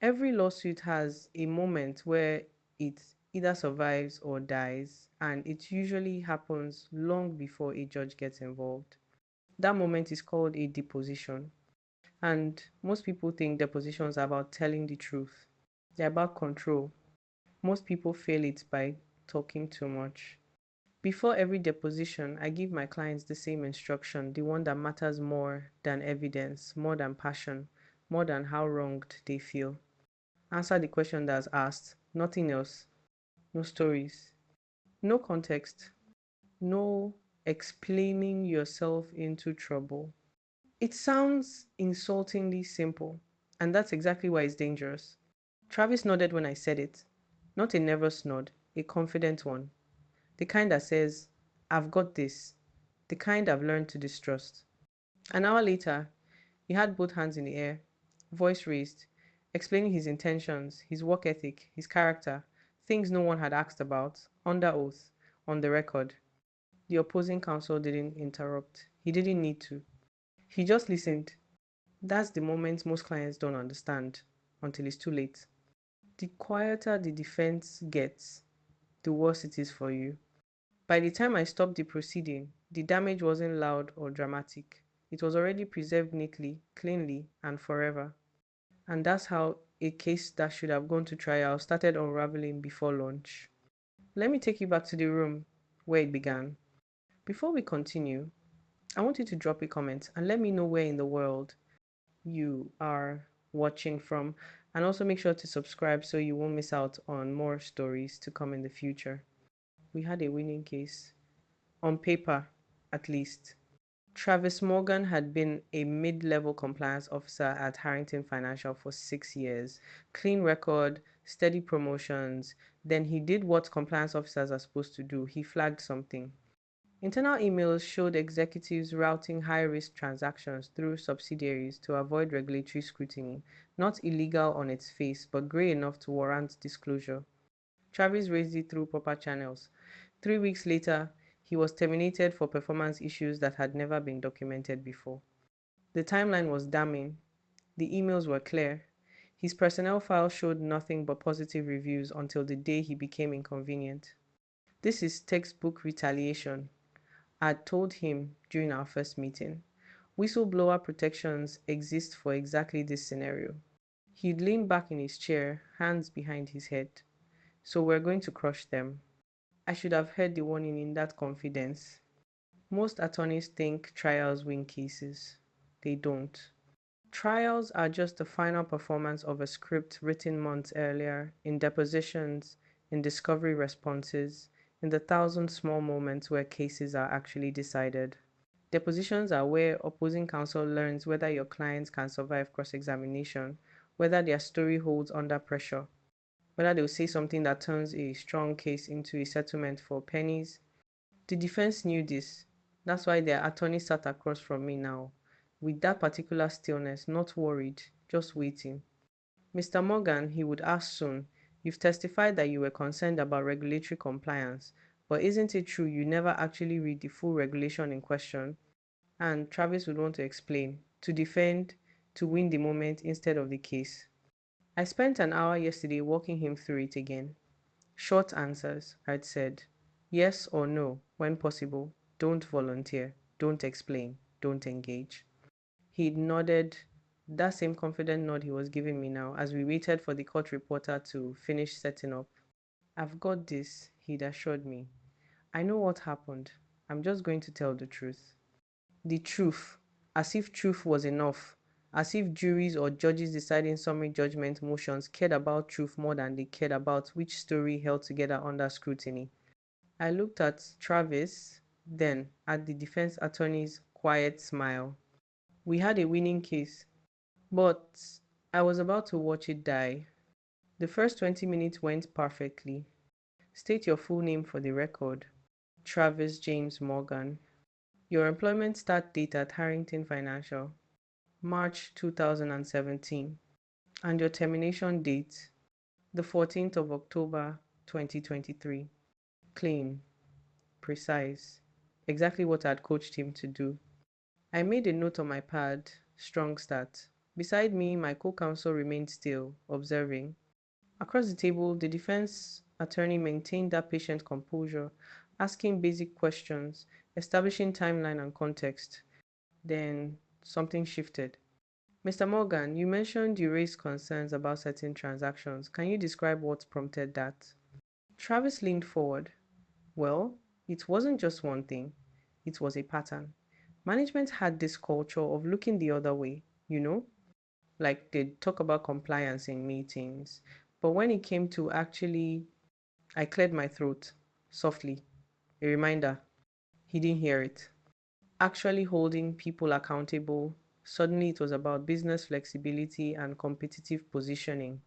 Every lawsuit has a moment where it either survives or dies, and it usually happens long before a judge gets involved. That moment is called a deposition. And most people think depositions are about telling the truth. They're about control. Most people fail it by talking too much. Before every deposition, I give my clients the same instruction, the one that matters more than evidence, more than passion, more than how wronged they feel. Answer the question that's asked, nothing else. No stories, no context, no explaining yourself into trouble. It sounds insultingly simple, and that's exactly why it's dangerous. Travis nodded when I said it. Not a nervous nod, a confident one. The kind that says, I've got this. The kind I've learned to distrust. An hour later, he had both hands in the air, voice raised, explaining his intentions, his work ethic, his character, things no one had asked about, under oath, on the record. The opposing counsel didn't interrupt. He didn't need to. He just listened. That's the moment most clients don't understand until it's too late. The quieter the defense gets, the worse it is for you. By the time I stopped the proceeding, the damage wasn't loud or dramatic. It was already preserved neatly, cleanly, and forever. And that's how a case that should have gone to trial started unraveling before lunch. Let me take you back to the room where it began. Before we continue, I want you to drop a comment and let me know where in the world you are watching from, and also make sure to subscribe so you won't miss out on more stories to come in the future. We had a winning case, on paper at least. Travis Morgan had been a mid-level compliance officer at Harrington Financial for 6 years. Clean record, steady promotions. Then he did what compliance officers are supposed to do. He flagged something. Internal emails showed executives routing high-risk transactions through subsidiaries to avoid regulatory scrutiny, not illegal on its face, but gray enough to warrant disclosure. Travis raised it through proper channels. 3 weeks later, he was terminated for performance issues that had never been documented before. The timeline was damning. The emails were clear. His personnel file showed nothing but positive reviews until the day he became inconvenient. This is textbook retaliation. I'd told him during our first meeting. Whistleblower protections exist for exactly this scenario. He'd leaned back in his chair, hands behind his head. So we're going to crush them. I should have heard the warning in that confidence. Most attorneys think trials win cases. They don't. Trials are just the final performance of a script written months earlier, in depositions, in discovery responses, in the thousand small moments where cases are actually decided. Depositions are where opposing counsel learns whether your clients can survive cross-examination, whether their story holds under pressure, whether they'll say something that turns a strong case into a settlement for pennies. The defense knew this. That's why their attorney sat across from me now, with that particular stillness, not worried, just waiting. Mr. Morgan, he would ask soon, you've testified that you were concerned about regulatory compliance, but isn't it true you never actually read the full regulation in question? And Travis would want to explain, to defend, to win the moment instead of the case. I spent an hour yesterday walking him through it again. Short answers, I'd said. Yes or no, when possible. Don't volunteer. Don't explain. Don't engage. He'd nodded, that same confident nod he was giving me now, as we waited for the court reporter to finish setting up. I've got this, he'd assured me. I know what happened. I'm just going to tell the truth. The truth, as if truth was enough, as if juries or judges deciding summary judgment motions cared about truth more than they cared about which story held together under scrutiny. I looked at Travis, then at the defense attorney's quiet smile. We had a winning case, but I was about to watch it die. The first 20 minutes went perfectly. State your full name for the record. Travis James Morgan. Your employment start date at Harrington Financial, March 2017. And your termination date, the 14th of October 2023. Clean, precise, exactly what I'd coached him to do. I made a note on my pad, strong start. Beside me, my co-counsel remained still, observing. Across the table, the defense attorney maintained that patient composure, asking basic questions, establishing timeline and context. Then something shifted. Mr. Morgan, you mentioned you raised concerns about certain transactions. Can you describe what prompted that? Travis leaned forward. Well, it wasn't just one thing, it was a pattern. Management had this culture of looking the other way, you know? Like they talk about compliance in meetings. But when it came to actually, I cleared my throat softly. A reminder, he didn't hear it. Actually holding people accountable, suddenly it was about business flexibility and competitive positioning,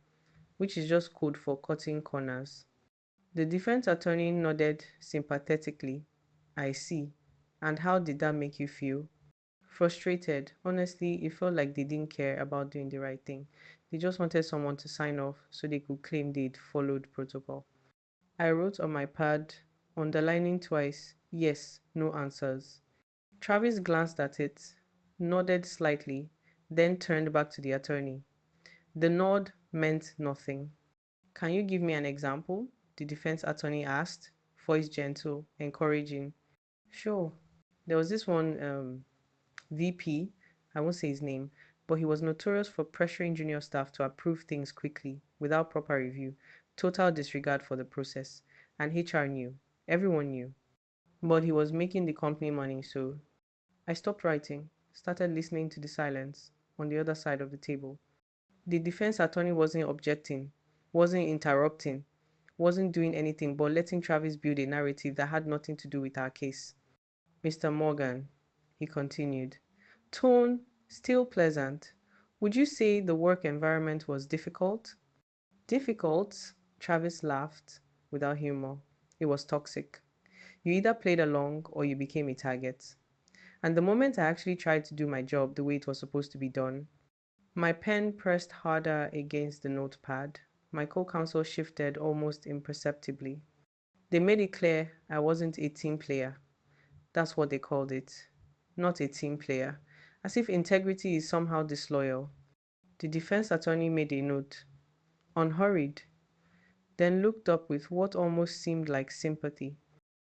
which is just code for cutting corners. The defense attorney nodded sympathetically. I see. And how did that make you feel? Frustrated. Honestly, it felt like they didn't care about doing the right thing. They just wanted someone to sign off so they could claim they'd followed protocol. I wrote on my pad, underlining twice, yes, no answers. Travis glanced at it, nodded slightly, then turned back to the attorney. The nod meant nothing. Can you give me an example? The defense attorney asked, voice gentle, encouraging. Sure. There was this one VP, I won't say his name, but he was notorious for pressuring junior staff to approve things quickly without proper review, total disregard for the process. And HR knew. Everyone knew. But he was making the company money, so I stopped writing, started listening to the silence on the other side of the table. The defense attorney wasn't objecting, wasn't interrupting, wasn't doing anything but letting Travis build a narrative that had nothing to do with our case. Mr. Morgan, he continued, tone still pleasant. Would you say the work environment was difficult? Difficult? Travis laughed without humor. It was toxic. You either played along or you became a target. And the moment I actually tried to do my job the way it was supposed to be done, my pen pressed harder against the notepad. My co-counsel shifted almost imperceptibly. They made it clear I wasn't a team player. That's what they called it. Not a team player. As if integrity is somehow disloyal. The defense attorney made a note, unhurried, then looked up with what almost seemed like sympathy.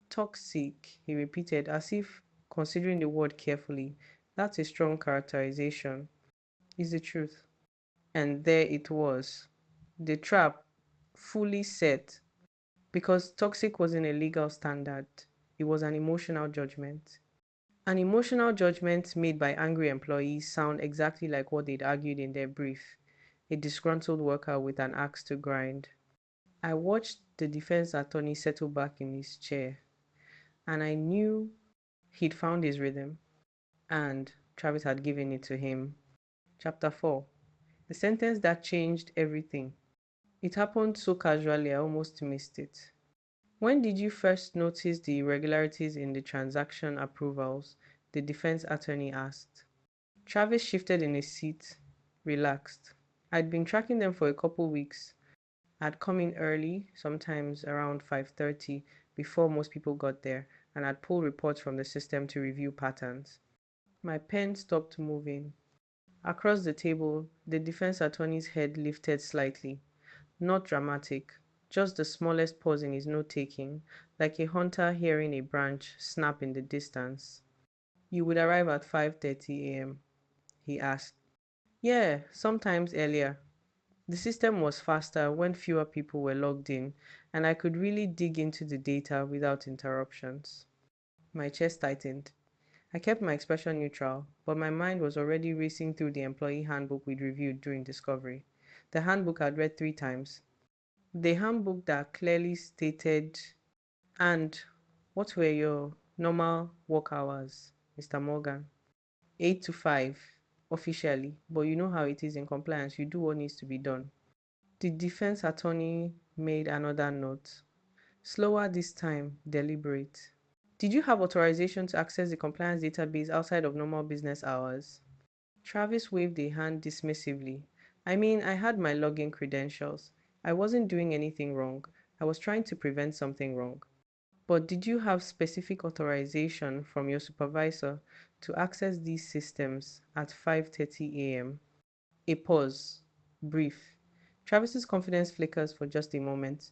Toxic, he repeated, as if considering the word carefully. That's a strong characterization. Is the truth. And there it was. The trap fully set because toxic wasn't a legal standard. It was an emotional judgment. An emotional judgment made by angry employees sound exactly like what they'd argued in their brief, a disgruntled worker with an axe to grind. I watched the defense attorney settle back in his chair, and I knew he'd found his rhythm, and Travis had given it to him. Chapter 4. The sentence that changed everything. It happened so casually I almost missed it. When did you first notice the irregularities in the transaction approvals? The defense attorney asked. Travis shifted in his seat, relaxed. I'd been tracking them for a couple weeks. I'd come in early, sometimes around 5:30, before most people got there, and I'd pull reports from the system to review patterns. My pen stopped moving. Across the table, the defense attorney's head lifted slightly. Not dramatic, just the smallest pause in his note-taking, like a hunter hearing a branch snap in the distance. You would arrive at 5:30 a.m., he asked. Yeah, sometimes earlier. The system was faster when fewer people were logged in, and I could really dig into the data without interruptions. My chest tightened. I kept my expression neutral, but my mind was already racing through the employee handbook we'd reviewed during discovery. The handbook I'd read 3 times. The handbook that clearly stated, and what were your normal work hours, Mr. Morgan? 8 to 5, officially, but you know how it is in compliance, you do what needs to be done. The defense attorney made another note. Slower this time, deliberate. Did you have authorization to access the compliance database outside of normal business hours? Travis waved a hand dismissively. I mean, I had my login credentials. I wasn't doing anything wrong. I was trying to prevent something wrong. But did you have specific authorization from your supervisor to access these systems at 5:30 a.m.? A pause. Brief. Travis's confidence flickers for just a moment.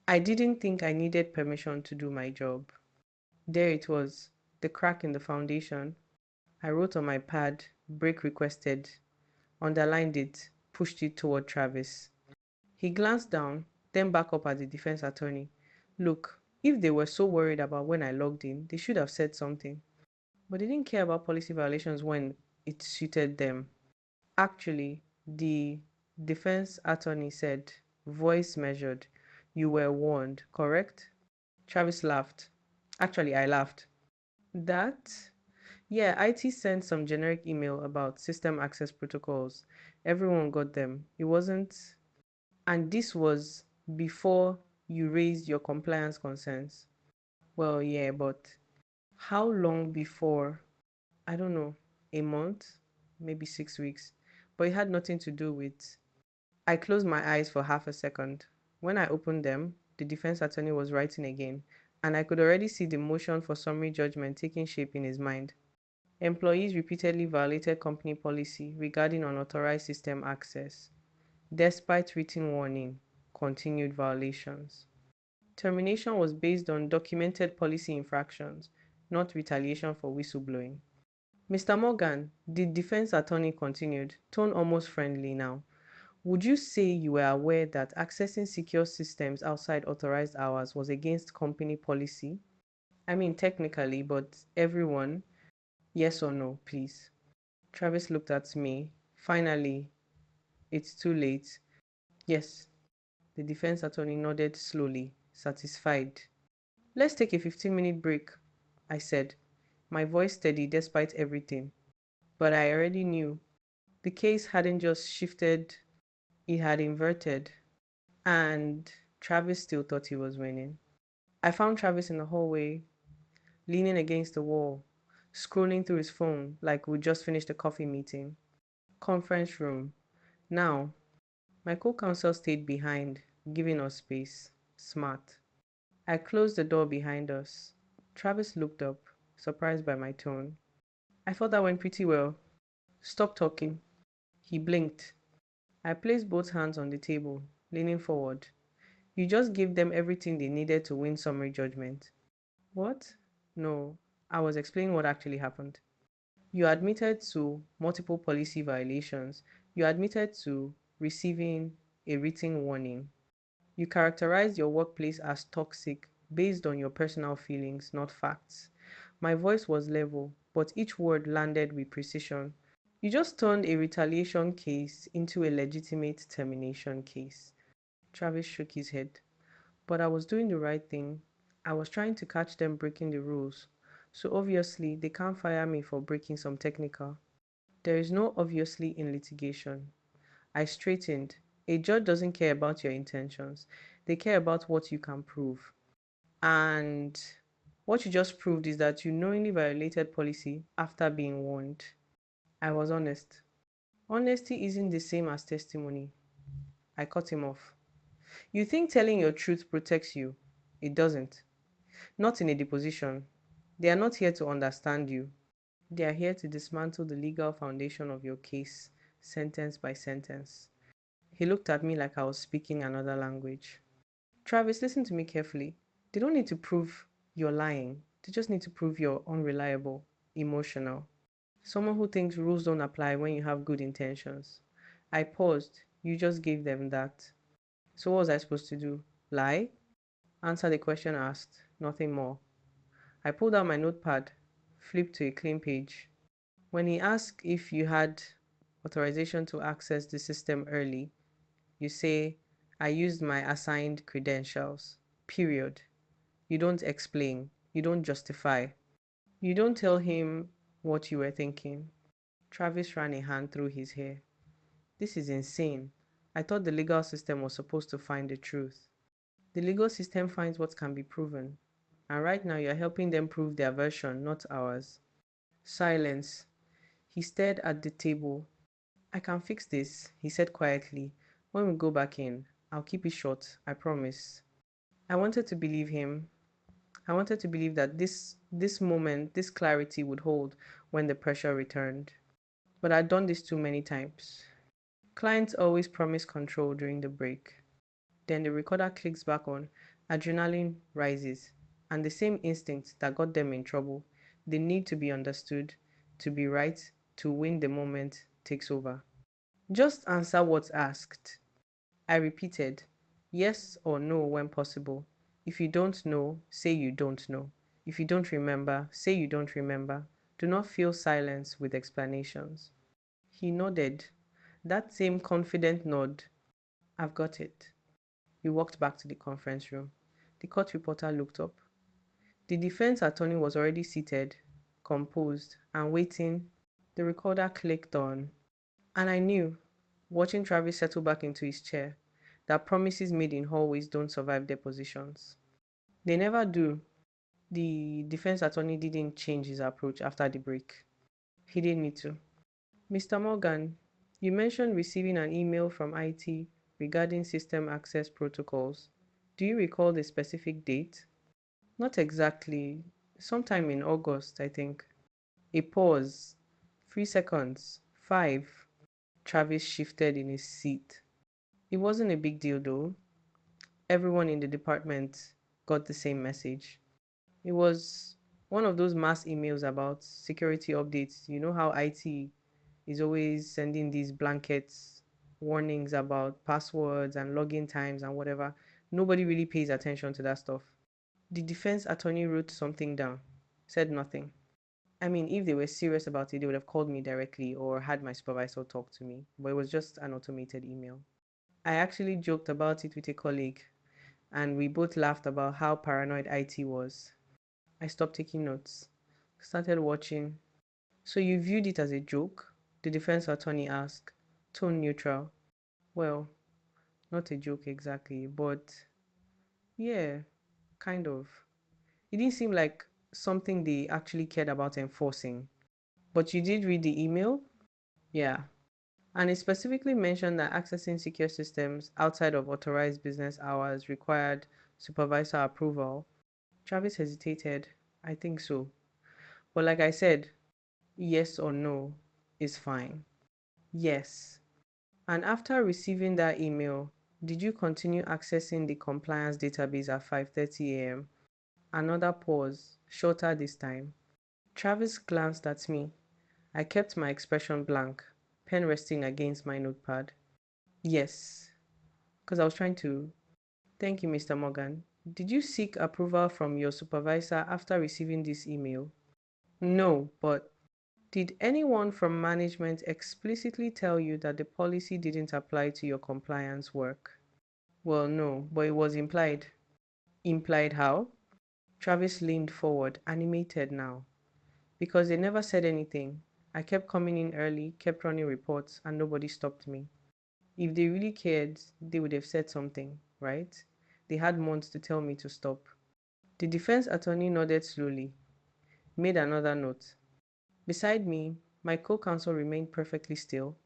I didn't think I needed permission to do my job. There it was, the crack in the foundation. I wrote on my pad, break requested, underlined it, pushed it toward Travis. He glanced down, then back up at the defense attorney. Look, if they were so worried about when I logged in, they should have said something. But they didn't care about policy violations when it suited them. Actually, the defense attorney said, voice measured, you were warned, correct? Travis laughed. Actually, I laughed. That? Yeah, IT sent some generic email about system access protocols. Everyone got them. It wasn't, and this was before you raised your compliance concerns. Well, yeah, but how long before? I don't know, a month, maybe 6 weeks. But it had nothing to do with. I closed my eyes for half a second. When I opened them, the defense attorney was writing again, and I could already see the motion for summary judgment taking shape in his mind. Employees repeatedly violated company policy regarding unauthorized system access, despite written warning, continued violations. Termination was based on documented policy infractions, not retaliation for whistleblowing. Mr. Morgan, the defense attorney continued, tone almost friendly now. Would you say you were aware that accessing secure systems outside authorized hours was against company policy? I mean, technically, but everyone, yes or no, please. Travis looked at me. Finally, it's too late. Yes, the defense attorney nodded slowly, satisfied. Let's take a 15-minute break, I said, my voice steady despite everything. But I already knew. The case hadn't just shifted, it had inverted. And Travis still thought he was winning. I found Travis in the hallway, leaning against the wall, scrolling through his phone like we'd just finished a coffee meeting. Conference room. Now, my co-counsel stayed behind, giving us space. Smart. I closed the door behind us. Travis looked up, surprised by my tone. I thought that went pretty well. Stop talking. He blinked. I placed both hands on the table, leaning forward. You just gave them everything they needed to win summary judgment. What? No, I was explaining what actually happened. You admitted to multiple policy violations. You admitted to receiving a written warning. You characterized your workplace as toxic based on your personal feelings, not facts. My voice was level, but each word landed with precision. You just turned a retaliation case into a legitimate termination case. Travis shook his head. But I was doing the right thing. I was trying to catch them breaking the rules. So obviously, they can't fire me for breaking some technical. There is no obviously in litigation. I straightened. A judge doesn't care about your intentions. They care about what you can prove. And what you just proved is that you knowingly violated policy after being warned. I was honest. Honesty isn't the same as testimony. I cut him off. You think telling your truth protects you? It doesn't. Not in a deposition. They are not here to understand you. They are here to dismantle the legal foundation of your case, sentence by sentence. He looked at me like I was speaking another language. Travis, listen to me carefully. They don't need to prove you're lying. They just need to prove you're unreliable, emotional. Someone who thinks rules don't apply when you have good intentions. I paused. You just gave them that. So what was I supposed to do? Lie? Answer the question asked. Nothing more. I pulled out my notepad, flipped to a clean page. When he asked if you had authorization to access the system early, you say, I used my assigned credentials. Period. You don't explain. You don't justify. You don't tell him what you were thinking. Travis ran a hand through his hair. This is insane. I thought the legal system was supposed to find the truth. The legal system finds what can be proven. And right now you're helping them prove their version, not ours. Silence. He stared at the table. I can fix this, he said quietly. When we go back in, I'll keep it short, I promise. I wanted to believe him. I wanted to believe that this moment, this clarity would hold when the pressure returned. But I'd done this too many times. Clients always promise control during the break. Then the recorder clicks back on, adrenaline rises, and the same instinct that got them in trouble, the need to be understood, to be right, to win the moment, takes over. Just answer what's asked. I repeated, yes or no when possible. If you don't know, say you don't know. If you don't remember, say you don't remember. Do not fill silence with explanations. He nodded. That same confident nod. I've got it. We walked back to the conference room. The court reporter looked up. The defense attorney was already seated, composed, and waiting. The recorder clicked on, and I knew, watching Travis settle back into his chair, that promises made in hallways don't survive depositions. They never do. The defense attorney didn't change his approach after the break. He didn't need to. Mr. Morgan, you mentioned receiving an email from IT regarding system access protocols. Do you recall the specific date? Not exactly. Sometime in August, I think. A pause. 3 seconds. 5. Travis shifted in his seat. It wasn't a big deal though. Everyone in the department got the same message. It was one of those mass emails about security updates. You know how IT is always sending these blankets warnings about passwords and login times and whatever. Nobody really pays attention to that stuff. The defense attorney wrote something down, said nothing. I mean, if they were serious about it, they would have called me directly or had my supervisor talk to me, but it was just an automated email. I actually joked about it with a colleague, and we both laughed about how paranoid IT was. I stopped taking notes, started watching. So you viewed it as a joke? The defense attorney asked, tone neutral. Well, not a joke exactly, but yeah, kind of. It didn't seem like something they actually cared about enforcing. But you did read the email? Yeah. And it specifically mentioned that accessing secure systems outside of authorized business hours required supervisor approval. Travis hesitated. I think so. But like I said, yes or no is fine. Yes. And after receiving that email, did you continue accessing the compliance database at 5:30 a.m.? Another pause, shorter this time. Travis glanced at me. I kept my expression blank, pen resting against my notepad. Yes, because I was trying to. Thank you, Mr. Morgan. Did you seek approval from your supervisor after receiving this email? No, but did anyone from management explicitly tell you that the policy didn't apply to your compliance work? Well, no, but it was implied. Implied how? Travis leaned forward, animated now. Because they never said anything. I kept coming in early, kept running reports, and nobody stopped me. If they really cared, they would have said something, right? They had months to tell me to stop. The defense attorney nodded slowly, made another note. Beside me, my co-counsel remained perfectly still.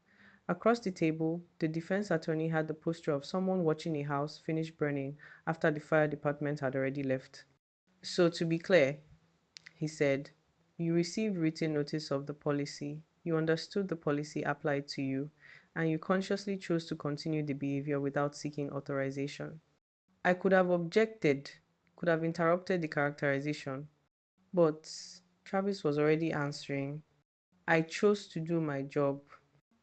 Across the table, the defense attorney had the posture of someone watching a house finish burning after the fire department had already left. So to be clear, he said, you received written notice of the policy, you understood the policy applied to you, and you consciously chose to continue the behavior without seeking authorization. I could have objected, could have interrupted the characterization, but Travis was already answering. I chose to do my job.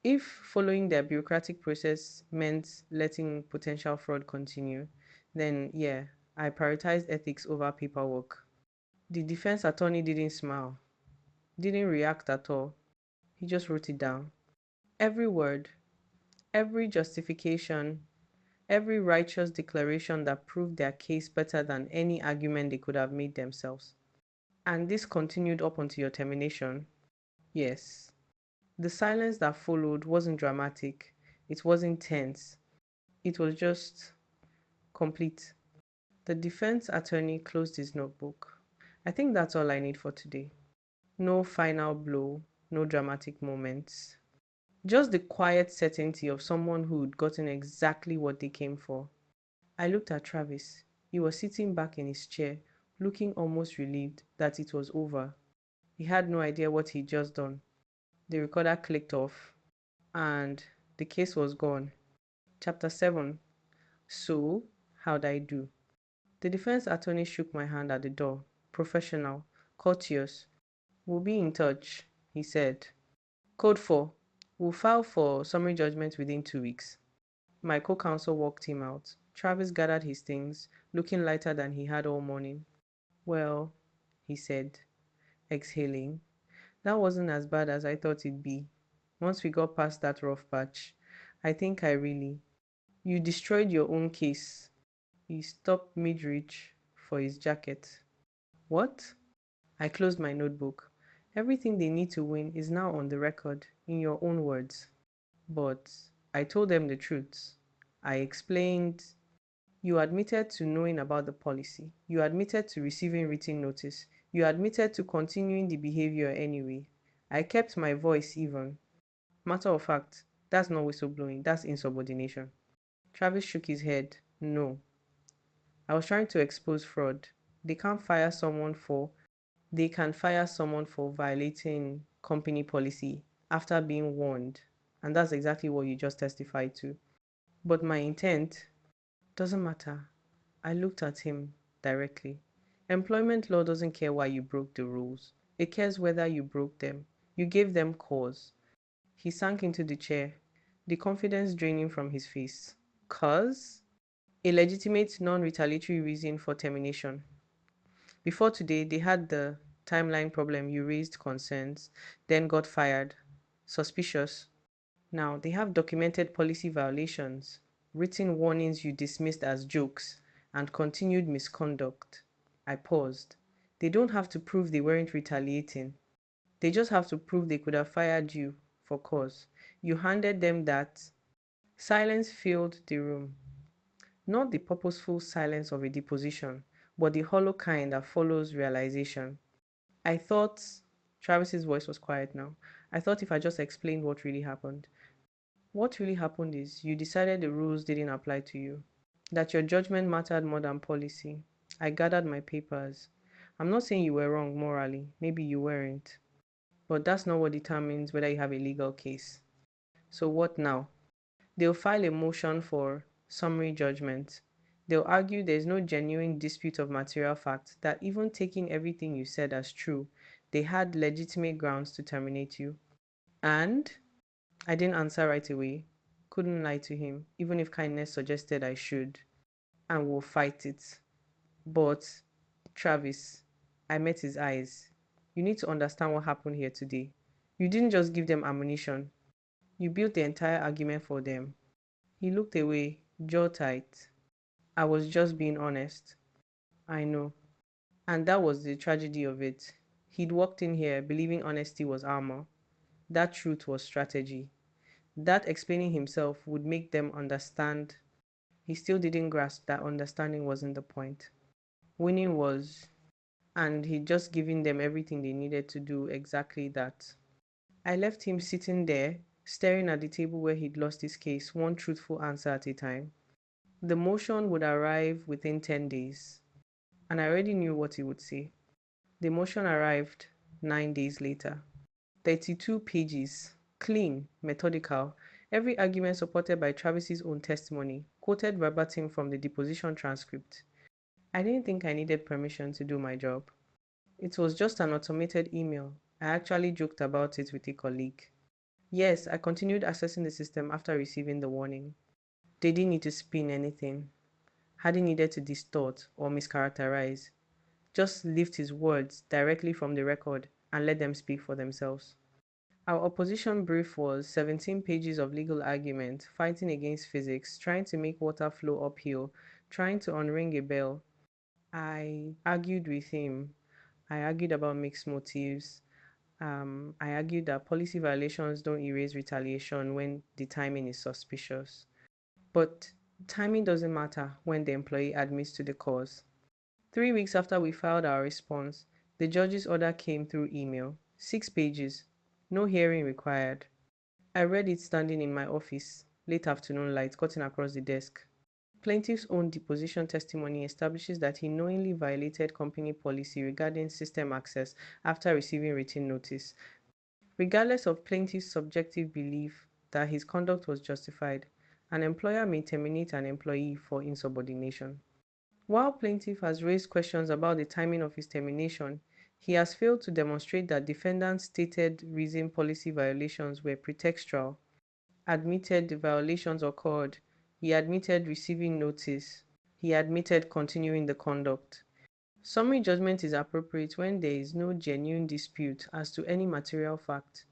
If following their bureaucratic process meant letting potential fraud continue, then yeah, I prioritized ethics over paperwork. The defense attorney didn't smile, didn't react at all. He just wrote it down. Every word, every justification, every righteous declaration that proved their case better than any argument they could have made themselves. And this continued up until your termination. Yes. The silence that followed wasn't dramatic. It wasn't tense. It was just complete. The defense attorney closed his notebook. I think that's all I need for today. No final blow, no dramatic moments. Just the quiet certainty of someone who'd gotten exactly what they came for. I looked at Travis. He was sitting back in his chair, looking almost relieved that it was over. He had no idea what he'd just done. The recorder clicked off, and The case was gone. Chapter 7. So, how'd I do? The defense attorney shook my hand at the door. Professional, courteous. We'll be in touch, he said. Code 4. We'll file for summary judgment within 2 weeks. My co-counsel walked him out. Travis gathered his things, looking lighter than he had all morning. Well, he said, exhaling, that wasn't as bad as I thought it'd be. Once we got past that rough patch, I think I really... You destroyed your own case. He stopped mid-reach for his jacket. What? I closed my notebook. Everything they need to win is now on the record, in your own words. But I told them the truth. I explained. You admitted to knowing about the policy. You admitted to receiving written notice. You admitted to continuing the behavior anyway. I kept my voice even. Matter of fact, that's not whistleblowing, that's insubordination. Travis shook his head. No. I was trying to expose fraud. They can fire someone for violating company policy after being warned. And that's exactly what you just testified to. But my intent doesn't matter. I looked at him directly. Employment law doesn't care why you broke the rules. It cares whether you broke them. You gave them cause. He sank into the chair, the confidence draining from his face. Cause? A legitimate, non-retaliatory reason for termination. Before today, they had the timeline problem. You raised concerns, then got fired. Suspicious. Now, they have documented policy violations, written warnings you dismissed as jokes, and continued misconduct. I paused. They don't have to prove they weren't retaliating. They just have to prove they could have fired you for cause. You handed them that. Silence filled the room. Not the purposeful silence of a deposition, but the hollow kind that follows realization. I thought, Travis's voice was quiet now. I thought if I just explained what really happened. What really happened is you decided the rules didn't apply to you, that your judgment mattered more than policy. I gathered my papers. I'm not saying you were wrong morally. Maybe you weren't. But that's not what determines whether you have a legal case. So what now? They'll file a motion for summary judgment. They'll argue there's no genuine dispute of material fact, that even taking everything you said as true, they had legitimate grounds to terminate you. And I didn't answer right away. Couldn't lie to him, even if kindness suggested I should. And we'll fight it. But, Travis, I met his eyes. You need to understand what happened here today. You didn't just give them ammunition. You built the entire argument for them. He looked away, jaw tight. I was just being honest. I know. And that was the tragedy of it. He'd walked in here believing honesty was armor. That truth was strategy. That explaining himself would make them understand. He still didn't grasp that understanding wasn't the point. Winning was, and he'd just given them everything they needed to do exactly that. I left him sitting there, staring at the table where he'd lost his case, one truthful answer at a time. The motion would arrive within 10 days, and I already knew what he would say. The motion arrived 9 days later. 32 pages, clean, methodical, every argument supported by Travis's own testimony, quoted verbatim from the deposition transcript. I didn't think I needed permission to do my job. It was just an automated email. I actually joked about it with a colleague. Yes, I continued accessing the system after receiving the warning. They didn't need to spin anything. Hadn't needed to distort or mischaracterize. Just lift his words directly from the record and let them speak for themselves. Our opposition brief was 17 pages of legal argument, fighting against physics, trying to make water flow uphill, trying to unring a bell. I argued with him. I argued about mixed motives. I argued that policy violations don't erase retaliation when the timing is suspicious. But timing doesn't matter when the employee admits to the cause. 3 weeks after we filed our response, the judge's order came through email. 6 pages. No hearing required. I read it standing in my office, late afternoon light cutting across the desk. Plaintiff's own deposition testimony establishes that he knowingly violated company policy regarding system access after receiving written notice. Regardless of plaintiff's subjective belief, that his conduct was justified. An employer may terminate an employee for insubordination. While plaintiff has raised questions about the timing of his termination, he has failed to demonstrate that defendant's stated reason policy violations were pretextual, admitted the violations occurred, he admitted receiving notice, he admitted continuing the conduct. Summary judgment is appropriate when there is no genuine dispute as to any material fact.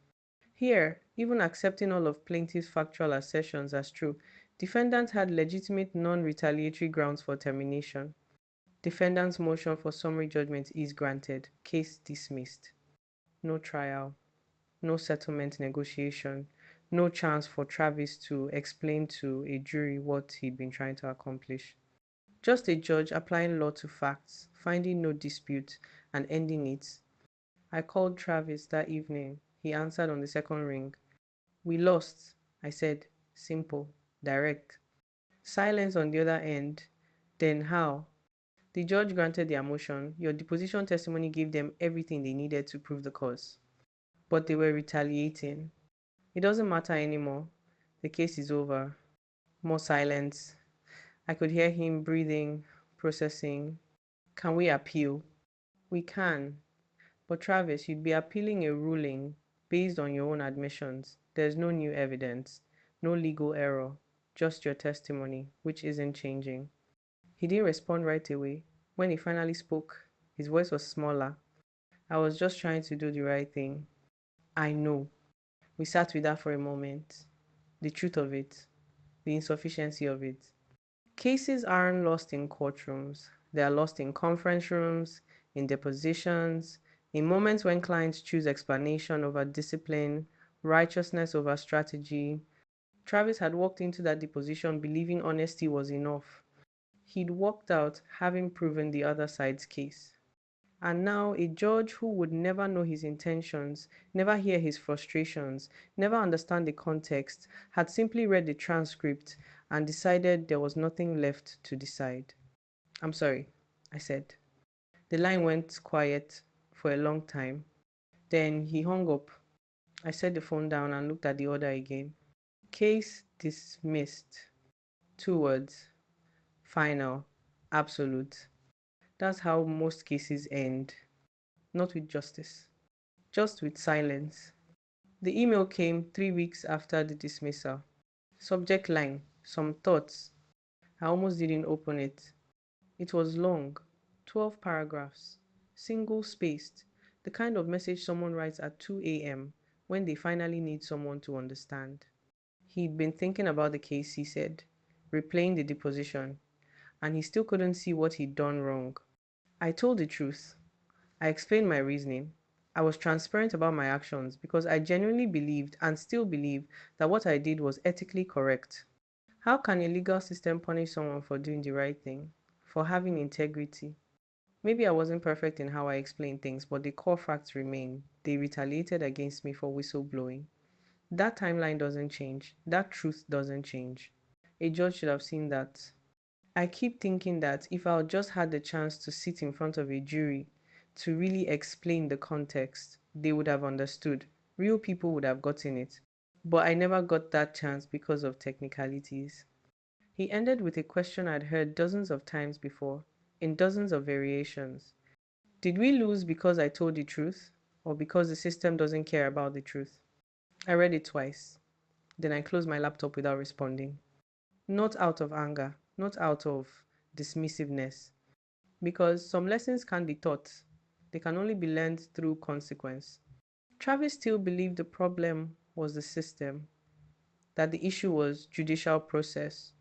Here, even accepting all of plaintiff's factual assertions as true, defendant had legitimate non-retaliatory grounds for termination. Defendant's motion for summary judgment is granted. Case dismissed. No trial, no settlement negotiation, no chance for Travis to explain to a jury what he'd been trying to accomplish. Just a judge applying law to facts, finding no dispute, and ending it. I called Travis that evening. He answered on the second ring. We lost, I said. Simple, direct. Silence on the other end. Then how? The judge granted their motion. Your deposition testimony gave them everything they needed to prove the cause. But they were retaliating. It doesn't matter anymore. The case is over. More silence. I could hear him breathing, processing. Can we appeal? We can. But Travis, you'd be appealing a ruling based on your own admissions. There's no new evidence, no legal error, just your testimony, which isn't changing. He didn't respond right away. When he finally spoke, his voice was smaller. I was just trying to do the right thing. I know. We sat with that for a moment. The truth of it, the insufficiency of it. Cases aren't lost in courtrooms. They are lost in conference rooms, in depositions, in moments when clients choose explanation over discipline, righteousness over strategy. Travis had walked into that deposition believing honesty was enough. He'd walked out having proven the other side's case. And now a judge who would never know his intentions, never hear his frustrations, never understand the context, had simply read the transcript and decided there was nothing left to decide. I'm sorry, I said. The line went quiet for a long time. Then he hung up. I set the phone down and looked at the order again. Case dismissed. 2 words. Final. Absolute. That's how most cases end. Not with justice, just with silence. The email came 3 weeks after the dismissal. Subject line, some thoughts. I almost didn't open it. It was long, 12 paragraphs, single spaced, the kind of message someone writes at 2 a.m. when they finally need someone to understand. He'd been thinking about the case, he said, replaying the deposition, and he still couldn't see what he'd done wrong. I told the truth. I explained my reasoning. I was transparent about my actions because I genuinely believed and still believe that what I did was ethically correct. How can a legal system punish someone for doing the right thing, for having integrity? Maybe I wasn't perfect in how I explained things, but the core facts remain. They retaliated against me for whistleblowing. That timeline doesn't change. That truth doesn't change. A judge should have seen that. I keep thinking that if I just had the chance to sit in front of a jury to really explain the context, they would have understood. Real people would have gotten it. But I never got that chance because of technicalities. He ended with a question I'd heard dozens of times before, in dozens of variations. Did we lose because I told the truth, or because the system doesn't care about the truth? I read it twice. Then I closed my laptop without responding. Not out of anger, not out of dismissiveness, because some lessons can't be taught. They can only be learned through consequence. Travis still believed the problem was the system, that the issue was judicial process,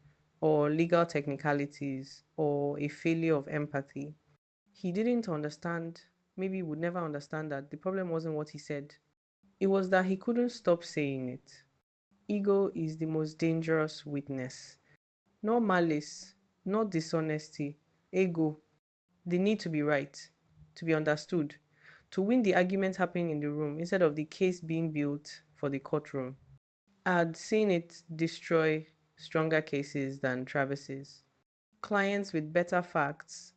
or legal technicalities, or a failure of empathy. He didn't understand, maybe would never understand that the problem wasn't what he said. It was that he couldn't stop saying it. Ego is the most dangerous witness. Not malice, not dishonesty, ego, the need to be right, to be understood, to win the argument happening in the room instead of the case being built for the courtroom. I'd seen it destroy stronger cases than Travis's. Clients with better facts,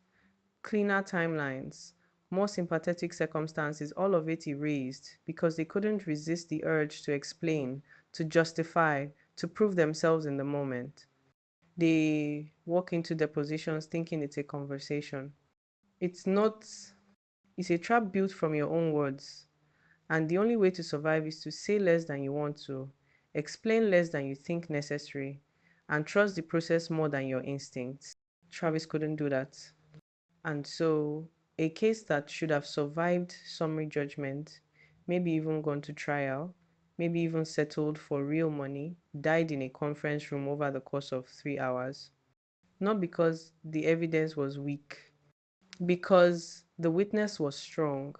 cleaner timelines, more sympathetic circumstances, all of it erased because they couldn't resist the urge to explain, to justify, to prove themselves in the moment. They walk into depositions thinking it's a conversation. It's not, it's a trap built from your own words. And the only way to survive is to say less than you want to, explain less than you think necessary, and trust the process more than your instincts. Travis couldn't do that. And so, a case that should have survived summary judgment, maybe even gone to trial, maybe even settled for real money, died in a conference room over the course of 3 hours. Not because the evidence was weak, because the witness was strong,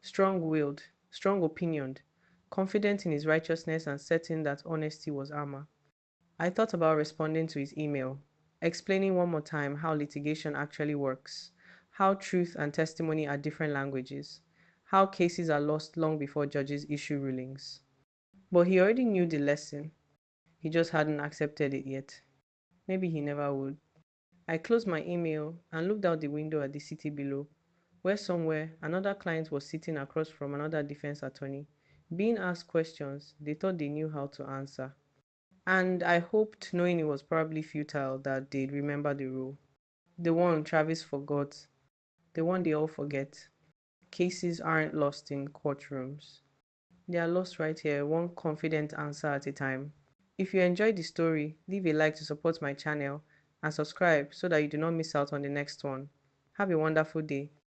strong willed, strong opinioned, confident in his righteousness and certain that honesty was armor. I thought about responding to his email, explaining one more time how litigation actually works, how truth and testimony are different languages, how cases are lost long before judges issue rulings. But he already knew the lesson, he just hadn't accepted it yet. Maybe he never would. I closed my email and looked out the window at the city below, where somewhere another client was sitting across from another defense attorney, being asked questions they thought they knew how to answer. And I hoped, knowing it was probably futile, that they'd remember the rule. The one Travis forgot, the one they all forget. Cases aren't lost in courtrooms. They are lost right here, one confident answer at a time. If you enjoyed the story, leave a like to support my channel and subscribe so that you do not miss out on the next one. Have a wonderful day.